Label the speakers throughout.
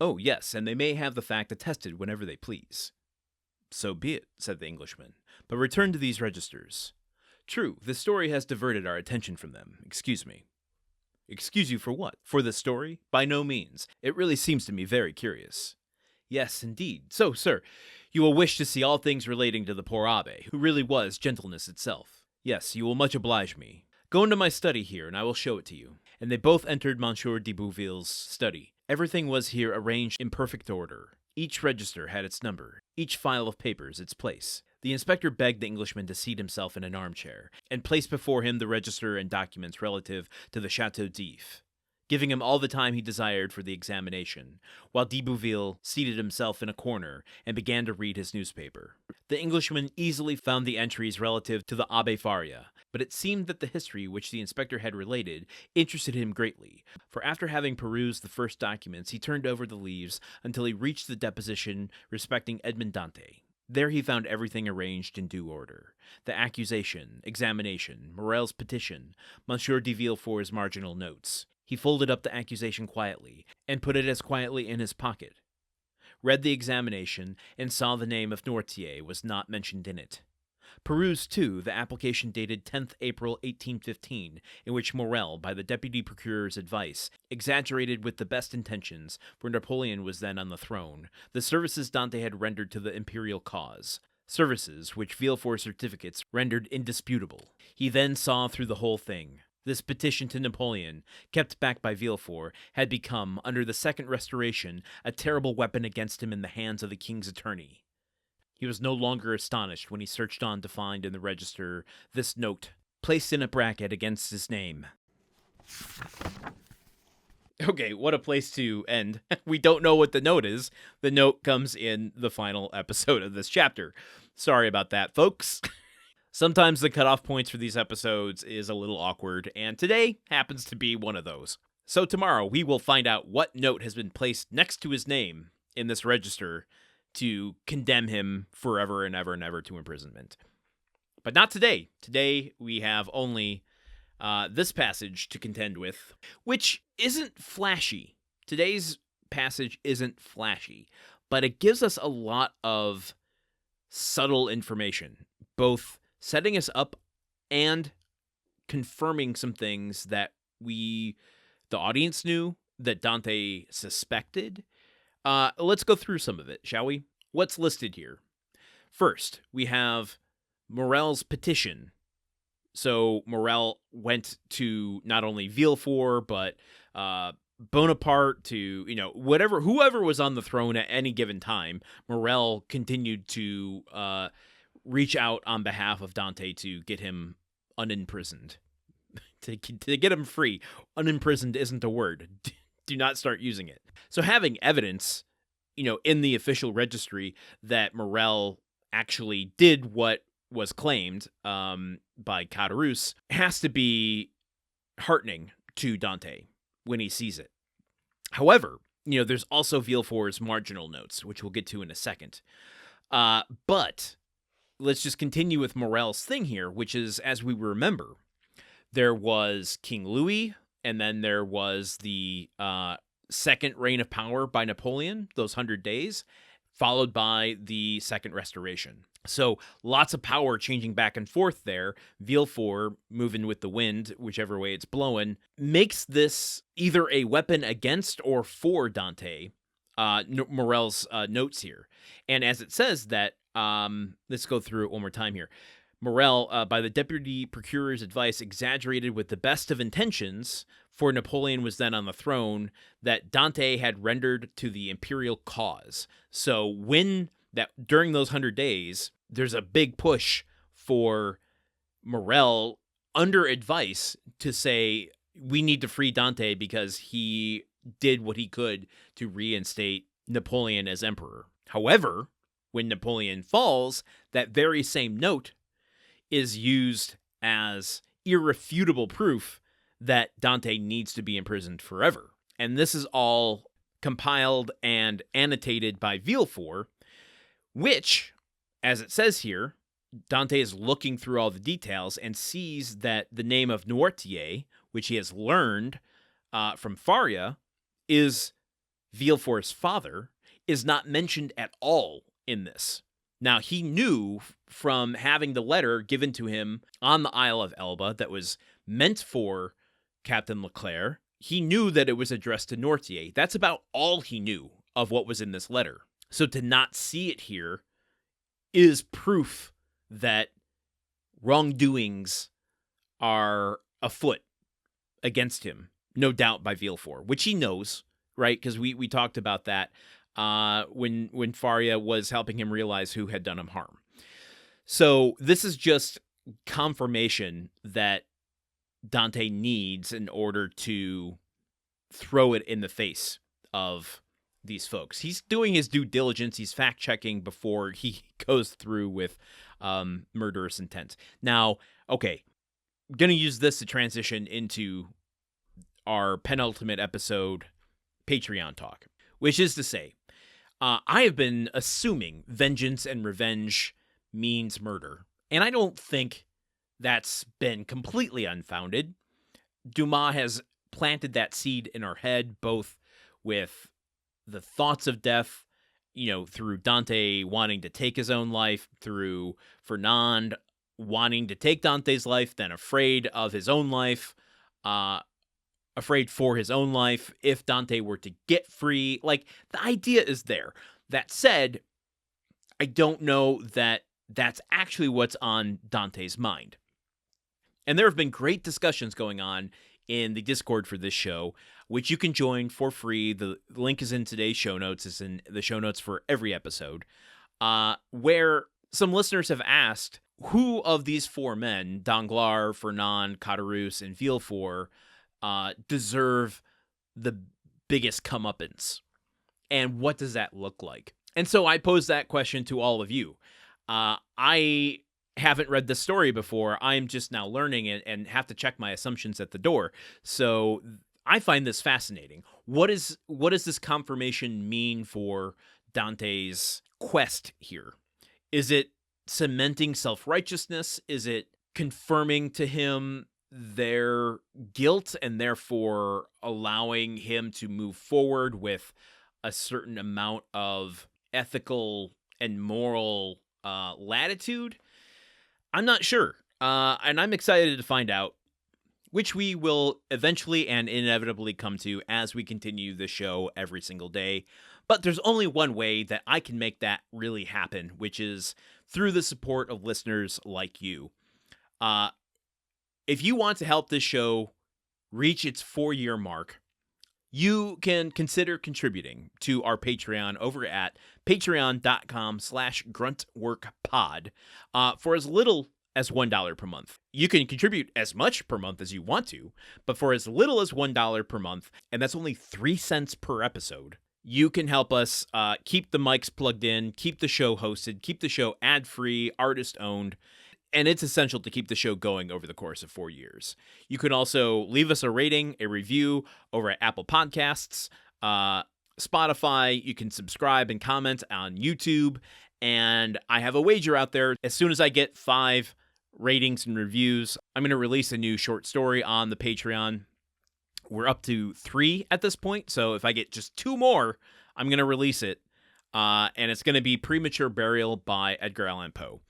Speaker 1: "Oh, yes, and they may have the fact attested whenever they please." "So be it," said the Englishman, "but return to these registers. True, this story has diverted our attention from them. Excuse me." "Excuse you for what? For this story? By no means. It really seems to me very curious." "Yes, indeed. So, sir, you will wish to see all things relating to the poor Abbé, who really was gentleness itself." "Yes, you will much oblige me. Go into my study here, and I will show it to you." And they both entered Monsieur de Bouville's study. Everything was here arranged in perfect order. Each register had its number, each file of papers its place. The inspector begged the Englishman to seat himself in an armchair, and placed before him the register and documents relative to the Chateau d'If, giving him all the time he desired for the examination, while de Bouville seated himself in a corner and began to read his newspaper. The Englishman easily found the entries relative to the Abbé Faria, but it seemed that the history which the inspector had related interested him greatly, for after having perused the first documents he turned over the leaves until he reached the deposition respecting Edmond Dantès. There he found everything arranged in due order: the accusation, examination, Morrel's petition, Monsieur de Villefort's marginal notes. He folded up the accusation quietly, and put it as quietly in his pocket, read the examination, and saw the name of Noirtier was not mentioned in it. Perused, too, the application dated 10th April 1815, in which Morrel, by the deputy procurer's advice, exaggerated with the best intentions, for Napoleon was then on the throne, the services Dante had rendered to the imperial cause, services which Villefort's certificates rendered indisputable. He then saw through the whole thing. This petition to Napoleon, kept back by Villefort, had become, under the Second Restoration, a terrible weapon against him in the hands of the king's attorney. He was no longer astonished when he searched on to find in the register this note, placed in a bracket against his name. Okay, what a place to end. We don't know what the note is. The note comes in the final episode of this chapter. Sorry about that, folks. Sometimes the cutoff points for these episodes is a little awkward, and today happens to be one of those. So tomorrow we will find out what note has been placed next to his name in this register to condemn him forever and ever to imprisonment. But not today. Today we have only this passage to contend with, which isn't flashy. Today's passage isn't flashy, but it gives us a lot of subtle information, both setting us up and confirming some things that the audience knew, that Dante suspected. Let's go through some of it, shall we? What's listed here? First, we have Morrel's petition. So Morrel went to not only Villefort, but Bonaparte, to, whoever was on the throne at any given time. Morrel continued to reach out on behalf of Dante to get him unimprisoned, to get him free. Unimprisoned isn't a word. Do not start using it. So having evidence, in the official registry that Morrel actually did what was claimed by Caderousse has to be heartening to Dante when he sees it. However, there's also Villefort's marginal notes, which we'll get to in a second. But let's just continue with Morrel's thing here, which is, as we remember, there was King Louis, and then there was the second reign of power by Napoleon, those 100 days, followed by the Second Restoration. So lots of power changing back and forth there. Villefort, moving with the wind, whichever way it's blowing, makes this either a weapon against or for Dante, Morrel's notes here. And as it says that, let's go through it one more time here. Morrel, by the deputy procurer's advice, exaggerated with the best of intentions, for Napoleon was then on the throne, that Dante had rendered to the imperial cause. So during those 100 days, there's a big push for Morrel, under advice, to say, we need to free Dante because he did what he could to reinstate Napoleon as emperor. However, when Napoleon falls, that very same note is used as irrefutable proof that Dante needs to be imprisoned forever. And this is all compiled and annotated by Villefort, which, as it says here, Dante is looking through all the details and sees that the name of Noirtier, which he has learned from Faria, is Villefort's father is not mentioned at all in this. Now, he knew from having the letter given to him on the Isle of Elba that was meant for Captain Leclerc. He knew that it was addressed to Nortier. That's about all he knew of what was in this letter. So to not see it here is proof that wrongdoings are afoot against him, no doubt by Villefort, which he knows, right? Because we talked about that when Faria was helping him realize who had done him harm. So this is just confirmation that Dante needs in order to throw it in the face of these folks. He's doing his due diligence. He's fact-checking before he goes through with murderous intent. Now, okay, I'm going to use this to transition into our penultimate episode Patreon talk, which is to say, I have been assuming vengeance and revenge means murder, and I don't think that's been completely unfounded. Dumas has planted that seed in our head, both with the thoughts of death, through Dante wanting to take his own life, through Fernand wanting to take Dante's life, then afraid of his own life, afraid for his own life if Dante were to get free. Like, the idea is there. That said, I don't know that that's actually what's on Dante's mind. And there have been great discussions going on in the Discord for this show, which you can join for free. The link is in today's show notes. It's in the show notes for every episode, where some listeners have asked who of these four men, Danglars, Fernand, Caderousse, and Villefort, deserve the biggest comeuppance, and what does that look like? And so I pose that question to all of you. I haven't read the story before. I'm just now learning it and have to check my assumptions at the door. So I find this fascinating. What does this confirmation mean for Dante's quest here? Is it cementing self-righteousness? Is it confirming to him their guilt and therefore allowing him to move forward with a certain amount of ethical and moral latitude? I'm not sure, and I'm excited to find out, which we will eventually and inevitably come to as we continue the show every single day. But there's only one way that I can make that really happen, which is through the support of listeners like you. If you want to help this show reach its 4-year mark, you can consider contributing to our Patreon over at patreon.com/gruntworkpod for as little as $1 per month. You can contribute as much per month as you want to, but for as little as $1 per month, and that's only 3 cents per episode, you can help us keep the mics plugged in, keep the show hosted, keep the show ad-free, artist-owned, and it's essential to keep the show going over the course of 4 years. You can also leave us a rating, a review over at Apple Podcasts, Spotify. You can subscribe and comment on YouTube. And I have a wager out there. As soon as I get 5 ratings and reviews, I'm going to release a new short story on the Patreon. We're up to 3 at this point. So if I get just 2 more, I'm going to release it. And it's going to be Premature Burial by Edgar Allan Poe.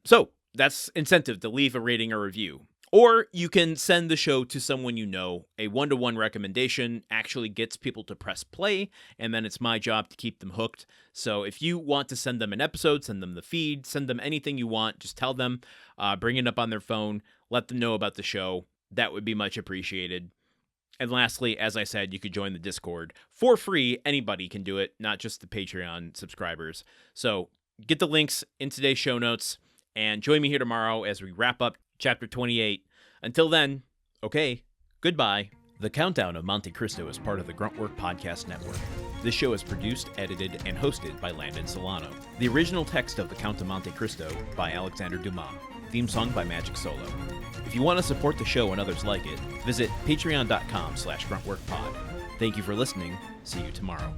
Speaker 1: So that's incentive to leave a rating or review. Or you can send the show to someone you know. A 1-to-1 recommendation actually gets people to press play, and then it's my job to keep them hooked. So if you want to send them an episode, send them the feed, send them anything you want, just tell them, bring it up on their phone, let them know about the show. That would be much appreciated. And lastly, as I said, you could join the Discord for free. Anybody can do it, not just the Patreon subscribers. So get the links in today's show notes and join me here tomorrow as we wrap up Chapter 28. Until then, okay, goodbye. The Countdown of Monte Cristo is part of the Gruntwork Podcast Network. This show is produced, edited, and hosted by Landon Solano. The original text of The Count of Monte Cristo by Alexander Dumas. Theme song by Magic Solo. If you want to support the show and others like it, visit patreon.com/gruntworkpod. Thank you for listening. See you tomorrow.